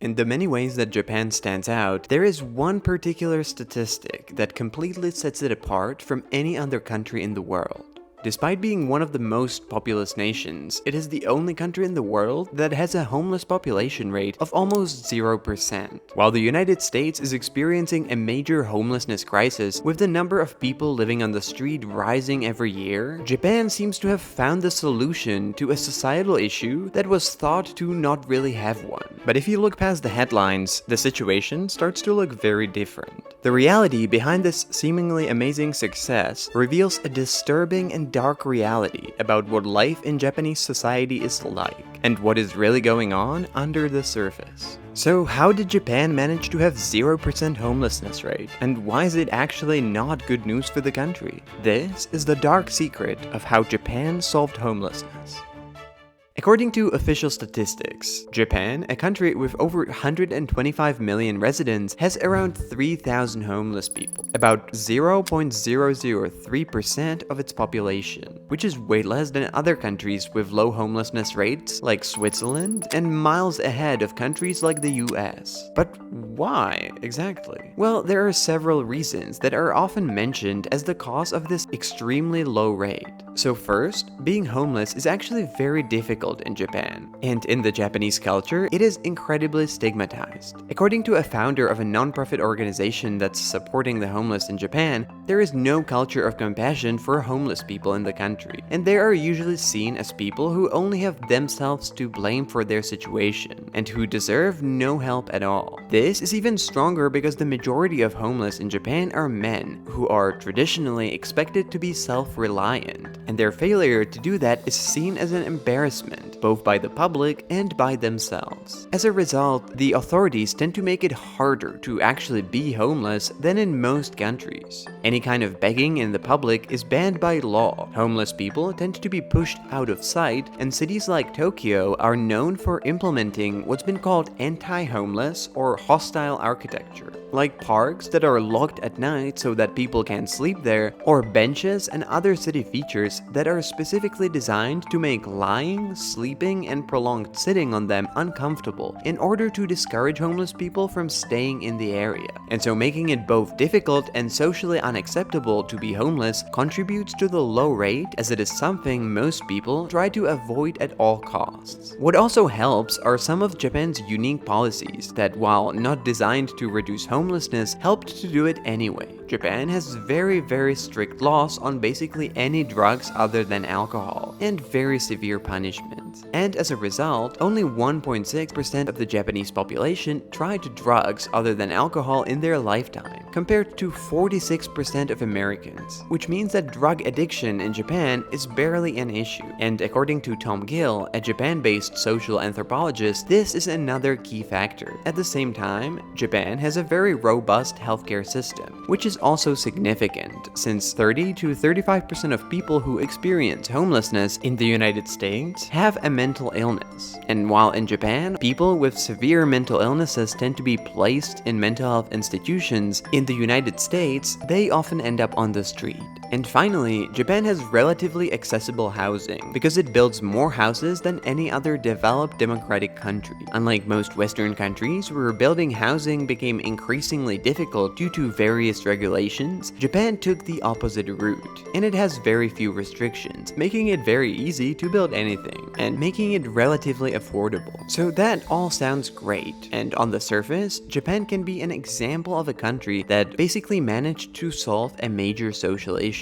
in the many ways that Japan stands out, there is one particular statistic that completely sets it apart from any other country in the world. Despite being one of the most populous nations, it is the only country in the world that has a homeless population rate of almost 0%. While the United States is experiencing a major homelessness crisis with the number of people living on the street rising every year, Japan seems to have found the solution to a societal issue that was thought to not really have one. But if you look past the headlines, the situation starts to look very different. The reality behind this seemingly amazing success reveals a disturbing and dark reality about what life in Japanese society is like, and what is really going on under the surface. So how did Japan manage to have 0% homelessness rate, and why is it actually not good news for the country? This is the dark secret of how Japan solved homelessness. According to official statistics, Japan, a country with over 125 million residents, has around 3,000 homeless people, about 0.003% of its population, which is way less than other countries with low homelessness rates like Switzerland and miles ahead of countries like the US. But why exactly? Well, there are several reasons that are often mentioned as the cause of this extremely low rate. So first, being homeless is actually very difficult in Japan, and in the Japanese culture, it is incredibly stigmatized. According to a founder of a non-profit organization that's supporting the homeless in Japan, there is no culture of compassion for homeless people in the country, and they are usually seen as people who only have themselves to blame for their situation, and who deserve no help at all. This is even stronger because the majority of homeless in Japan are men, who are traditionally expected to be self-reliant, and their failure to do that is seen as an embarrassment, both by the public and by themselves. As a result, the authorities tend to make it harder to actually be homeless than in most countries. Any kind of begging in the public is banned by law. Homeless people tend to be pushed out of sight, and cities like Tokyo are known for implementing what's been called anti-homeless or hostile architecture, like parks that are locked at night so that people can't sleep there, or benches and other city features that are specifically designed to make lying, sleeping, and prolonged sitting on them uncomfortable in order to discourage homeless people from staying in the area. And so making it both difficult and socially unacceptable to be homeless contributes to the low rate, as it is something most people try to avoid at all costs. What also helps are some of Japan's unique policies that, while not designed to reduce homelessness, helped to do it anyway. Japan has very strict laws on basically any drugs other than alcohol, and very severe punishments. And as a result, only 1.6% of the Japanese population tried drugs other than alcohol in their lifetime, compared to 46% of Americans, which means that drug addiction in Japan is barely an issue. And according to Tom Gill, a Japan-based social anthropologist, this is another key factor. At the same time, Japan has a very robust healthcare system, which is also significant, since 30 to 35% of people who experience homelessness in the United States have a mental illness. And while in Japan, people with severe mental illnesses tend to be placed in mental health institutions, in the United States, they often end up on the street. And finally, Japan has relatively accessible housing because it builds more houses than any other developed democratic country. Unlike most Western countries where building housing became increasingly difficult due to various regulations, Japan took the opposite route, and it has very few restrictions, making it very easy to build anything, and making it relatively affordable. So that all sounds great, and on the surface, Japan can be an example of a country that basically managed to solve a major social issue.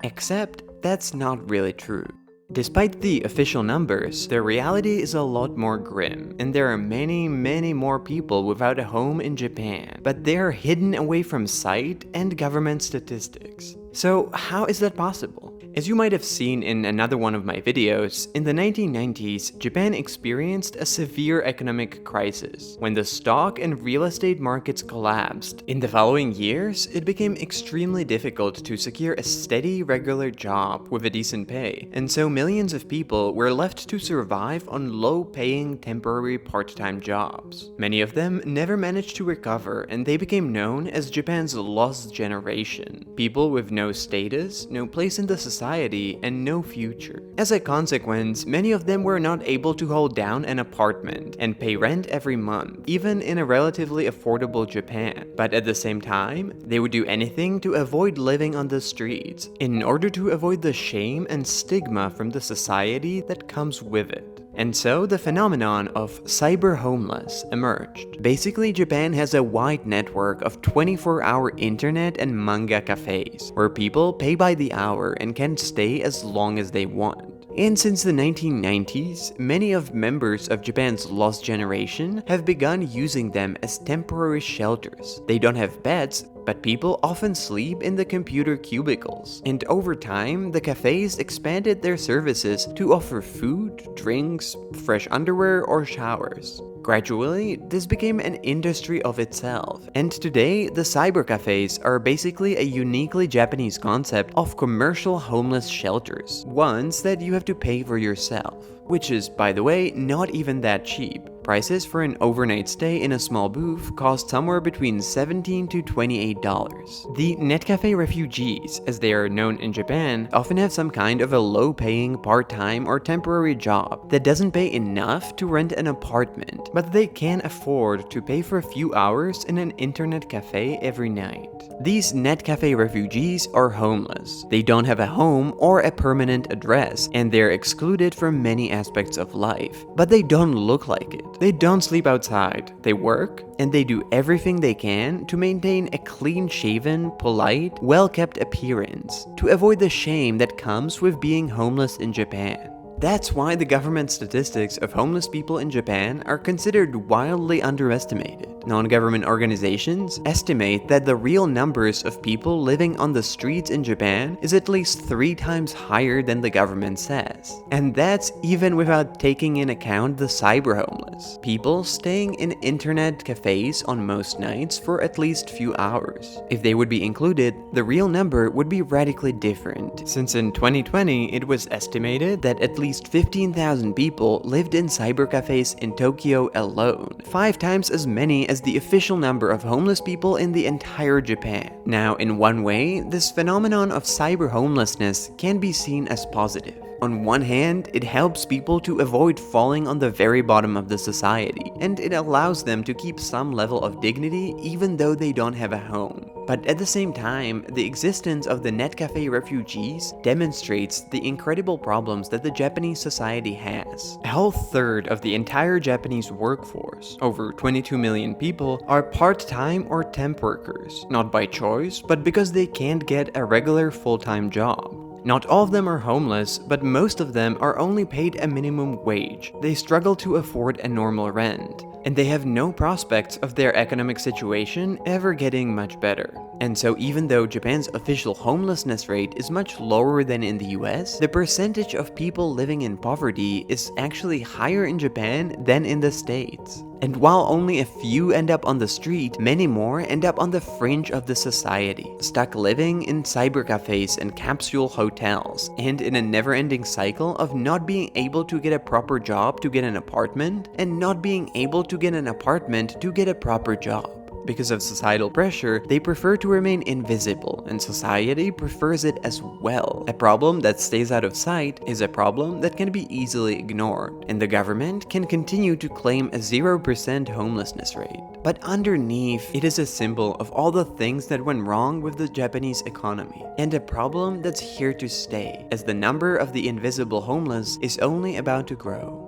Except that's not really true. Despite the official numbers, the reality is a lot more grim, and there are many more people without a home in Japan, but they are hidden away from sight and government statistics. So how is that possible? As you might have seen in another one of my videos, in the 1990s, Japan experienced a severe economic crisis when the stock and real estate markets collapsed. In the following years, it became extremely difficult to secure a steady, regular job with a decent pay, and so millions of people were left to survive on low-paying temporary part-time jobs. Many of them never managed to recover, and they became known as Japan's lost generation, people with no no status, no place in the society, and no future. As a consequence, many of them were not able to hold down an apartment and pay rent every month, even in a relatively affordable Japan. But at the same time, they would do anything to avoid living on the streets, in order to avoid the shame and stigma from the society that comes with it. And so the phenomenon of cyber homeless emerged. Basically, Japan has a wide network of 24-hour internet and manga cafes, where people pay by the hour and can stay as long as they want. And since the 1990s, many of members of Japan's lost generation have begun using them as temporary shelters. They don't have beds, but people often sleep in the computer cubicles. And over time, the cafes expanded their services to offer food, drinks, fresh underwear, or showers. Gradually, this became an industry of itself, and today the cyber cafes are basically a uniquely Japanese concept of commercial homeless shelters, ones that you have to pay for yourself, which is, by the way, not even that cheap. Prices for an overnight stay in a small booth cost somewhere between $17 to $28. The netcafe refugees, as they are known in Japan, often have some kind of a low-paying part-time or temporary job that doesn't pay enough to rent an apartment, but they can afford to pay for a few hours in an internet cafe every night. These netcafe refugees are homeless. They don't have a home or a permanent address, and they're excluded from many aspects of life, but they don't look like it. They don't sleep outside, they work, and they do everything they can to maintain a clean-shaven, polite, well-kept appearance, to avoid the shame that comes with being homeless in Japan. That's why the government statistics of homeless people in Japan are considered wildly underestimated. Non-government organizations estimate that the real numbers of people living on the streets in Japan is at least 3 times higher than the government says. And that's even without taking in account the cyber homeless, people staying in internet cafes on most nights for at least few hours. If they would be included, the real number would be radically different, since in 2020 it was estimated that at least 15,000 people lived in cyber cafes in Tokyo alone, 5 times as many as the official number of homeless people in the entire Japan. Now, in one way, this phenomenon of cyber homelessness can be seen as positive. On one hand, it helps people to avoid falling on the very bottom of the society, and it allows them to keep some level of dignity even though they don't have a home. But at the same time, the existence of the netcafe refugees demonstrates the incredible problems that the Japanese society has. A whole third of the entire Japanese workforce, over 22 million people, are part-time or temp workers, not by choice, but because they can't get a regular full-time job. Not all of them are homeless, but most of them are only paid a minimum wage. They struggle to afford a normal rent, and they have no prospects of their economic situation ever getting much better. And so even though Japan's official homelessness rate is much lower than in the US, the percentage of people living in poverty is actually higher in Japan than in the States. And while only a few end up on the street, many more end up on the fringe of the society, stuck living in cyber cafes and capsule hotels, and in a never-ending cycle of not being able to get a proper job to get an apartment, and not being able to get an apartment to get a proper job. Because of societal pressure, they prefer to remain invisible, and society prefers it as well. A problem that stays out of sight is a problem that can be easily ignored, and the government can continue to claim a 0% homelessness rate. But underneath, it is a symbol of all the things that went wrong with the Japanese economy, and a problem that's here to stay, as the number of the invisible homeless is only about to grow.